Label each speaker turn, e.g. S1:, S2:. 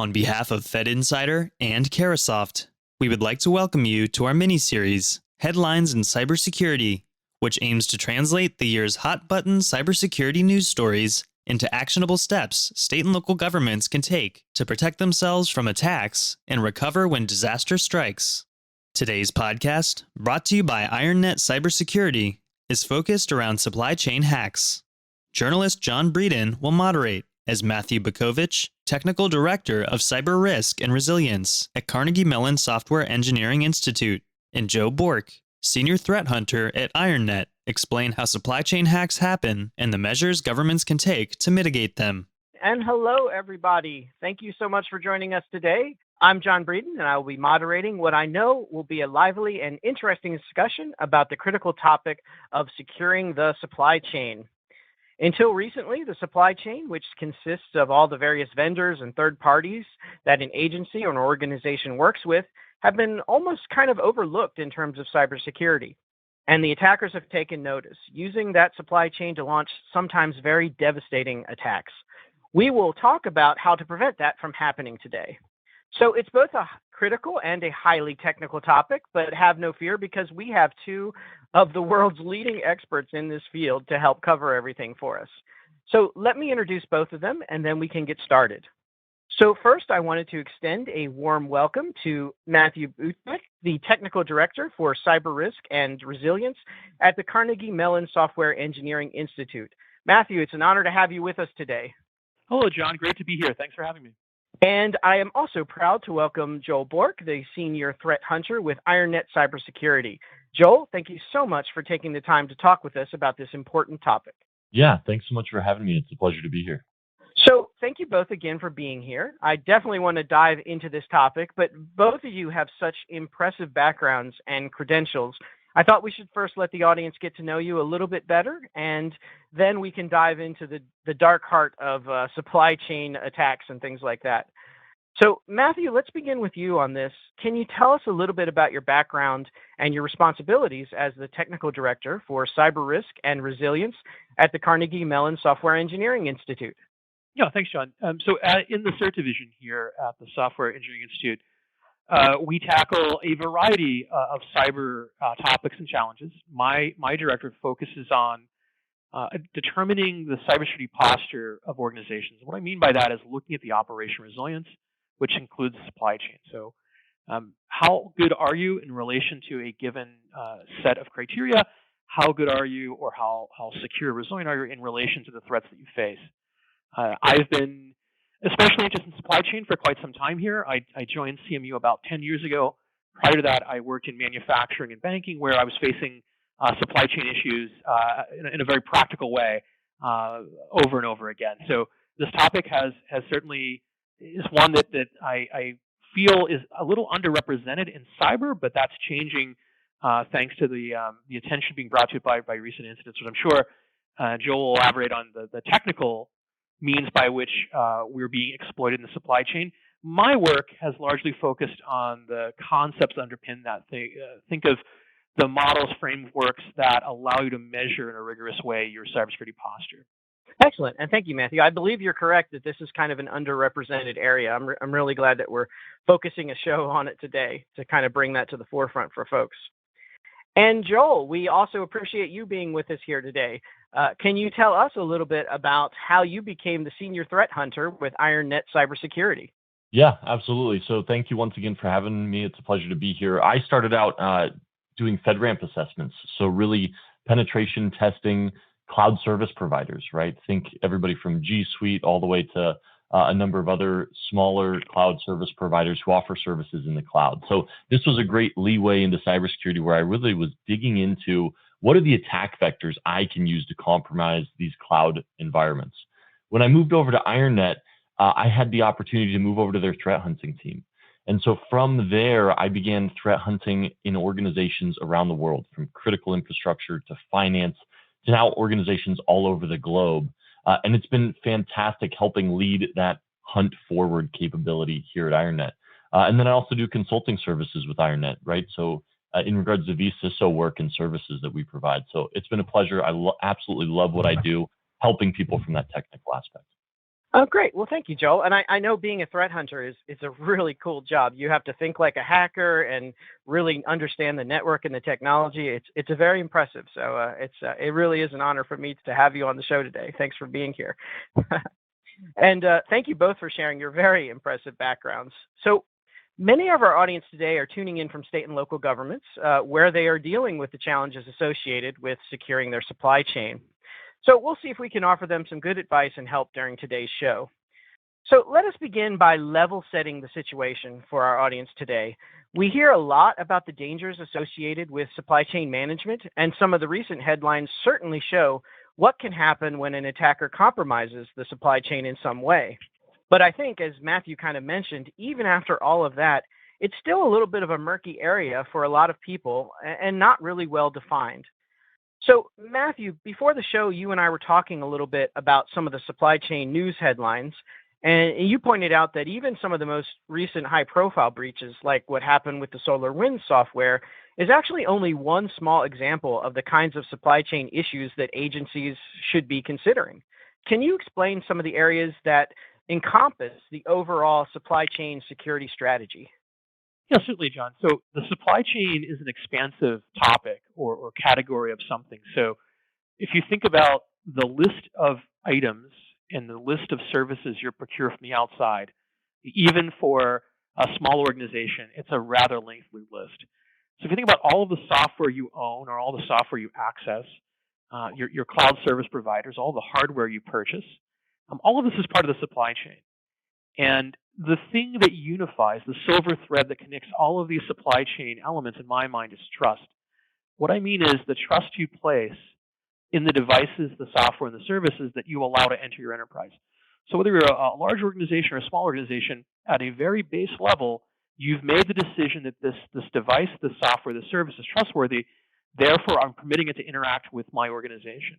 S1: On behalf of Fed Insider and Carasoft, we would like to welcome you to our mini-series, Headlines in Cybersecurity, which aims to translate the year's hot-button cybersecurity news stories into actionable steps state and local governments can take to protect themselves from attacks and recover when disaster strikes. Today's podcast, brought to you by IronNet Cybersecurity, is focused around supply chain hacks. Journalist John Breeden will moderate as Matthew Bakovich, Technical Director of Cyber Risk and Resilience at Carnegie Mellon Software Engineering Institute, and Joe Bork, Senior Threat Hunter at IronNet, explain how supply chain hacks happen and the measures governments can take to mitigate them.
S2: And hello, everybody. Thank you so much for joining us today. I'm John Breeden, and I will be moderating what I know will be a lively and interesting discussion about the critical topic of securing the supply chain. Until recently, the supply chain, which consists of all the various vendors and third parties that an agency or an organization works with, have been almost kind of overlooked in terms of cybersecurity. And the attackers have taken notice, using that supply chain to launch sometimes very devastating attacks. We will talk about how to prevent that from happening today. So it's both a critical and a highly technical topic, but have no fear because we have two of the world's leading experts in this field to help cover everything for us. So let me introduce both of them and then we can get started. So first, I wanted to extend a warm welcome to Matthew Bakovich, the Technical Director for Cyber Risk and Resilience at the Carnegie Mellon Software Engineering Institute. Matthew, it's an honor to have you with us today.
S3: Hello, John. Great to be here. Thanks for having me.
S2: And I am also proud to welcome Joel Bork, the Senior Threat Hunter with IronNet Cybersecurity. Joel, thank you so much for taking the time to talk with us about this important topic.
S4: Yeah, thanks so much for having me. It's a pleasure to be here.
S2: So thank you both again for being here. I definitely want to dive into this topic, but both of you have such impressive backgrounds and credentials. I thought we should first let the audience get to know you a little bit better, and then we can dive into the dark heart of supply chain attacks and things like that. So Matthew, let's begin with you on this. Can you tell us a little bit about your background and your responsibilities as the Technical Director for Cyber Risk and Resilience at the Carnegie Mellon Software Engineering Institute?
S3: Yeah, thanks, John. So in the CERT division here at the Software Engineering Institute, we tackle a variety of cyber topics and challenges. My directorate focuses on determining the cybersecurity posture of organizations. What I mean by that is looking at the operation resilience, which includes the supply chain. So how good are you in relation to a given set of criteria? How good are you, or how secure, resilient are you in relation to the threats that you face? I've been especially interested in supply chain for quite some time here. I joined CMU about 10 years ago. Prior to that, I worked in manufacturing and banking, where I was facing supply chain issues in a very practical way over and over again. So this topic has certainly is one that I feel is a little underrepresented in cyber, but that's changing thanks to the attention being brought to it by recent incidents, which I'm sure Joel will elaborate on the technical means by which we're being exploited in the supply chain. My work has largely focused on the concepts that underpin that. Think of the models, frameworks that allow you to measure in a rigorous way your cybersecurity posture.
S2: Excellent. And thank you, Matthew. I believe you're correct that this is kind of an underrepresented area. I'm really glad that we're focusing a show on it today to kind of bring that to the forefront for folks. And Joel, we also appreciate you being with us here today. Can you tell us a little bit about how you became the Senior Threat Hunter with IronNet Cybersecurity?
S4: Yeah, absolutely. So thank you once again for having me. It's a pleasure to be here. I started out doing FedRAMP assessments. So really penetration testing cloud service providers, right? Think everybody from G Suite all the way to a number of other smaller cloud service providers who offer services in the cloud. So this was a great leeway into cybersecurity where I really was digging into what are the attack vectors I can use to compromise these cloud environments. When I moved over to IronNet, I had the opportunity to move over to their threat hunting team. And so from there, I began threat hunting in organizations around the world, from critical infrastructure to finance to now organizations all over the globe. And it's been fantastic helping lead that hunt forward capability here at IronNet. And then I also do consulting services with IronNet, right? So in regards to vCISO work and services that we provide. So it's been a pleasure. I absolutely love what I do, helping people from that technical aspect.
S2: Oh, great. Well, thank you, Joel. And I know being a threat hunter is a really cool job. You have to think like a hacker and really understand the network and the technology. It's a very impressive. So it really is an honor for me to have you on the show today. Thanks for being here. And thank you both for sharing your very impressive backgrounds. So many of our audience today are tuning in from state and local governments where they are dealing with the challenges associated with securing their supply chain. So we'll see if we can offer them some good advice and help during today's show. So let us begin by level setting the situation for our audience today. We hear a lot about the dangers associated with supply chain management, and some of the recent headlines certainly show what can happen when an attacker compromises the supply chain in some way. But I think, as Matthew kind of mentioned, even after all of that, it's still a little bit of a murky area for a lot of people and not really well defined. So, Matthew, before the show, you and I were talking a little bit about some of the supply chain news headlines, and you pointed out that even some of the most recent high-profile breaches, like what happened with the SolarWinds software, is actually only one small example of the kinds of supply chain issues that agencies should be considering. Can you explain some of the areas that encompass the overall supply chain security strategy?
S3: Yeah, certainly, John. So the supply chain is an expansive topic or category of something. So if you think about the list of items and the list of services you procure from the outside, even for a small organization, it's a rather lengthy list. So if you think about all of the software you own or all the software you access, your cloud service providers, all the hardware you purchase, all of this is part of the supply chain. And the thing that unifies, the silver thread that connects all of these supply chain elements in my mind is trust. What I mean is the trust you place in the devices, the software, and the services that you allow to enter your enterprise. So whether you're a large organization or a small organization, at a very base level, you've made the decision that this device, the software, the service is trustworthy. Therefore, I'm permitting it to interact with my organization.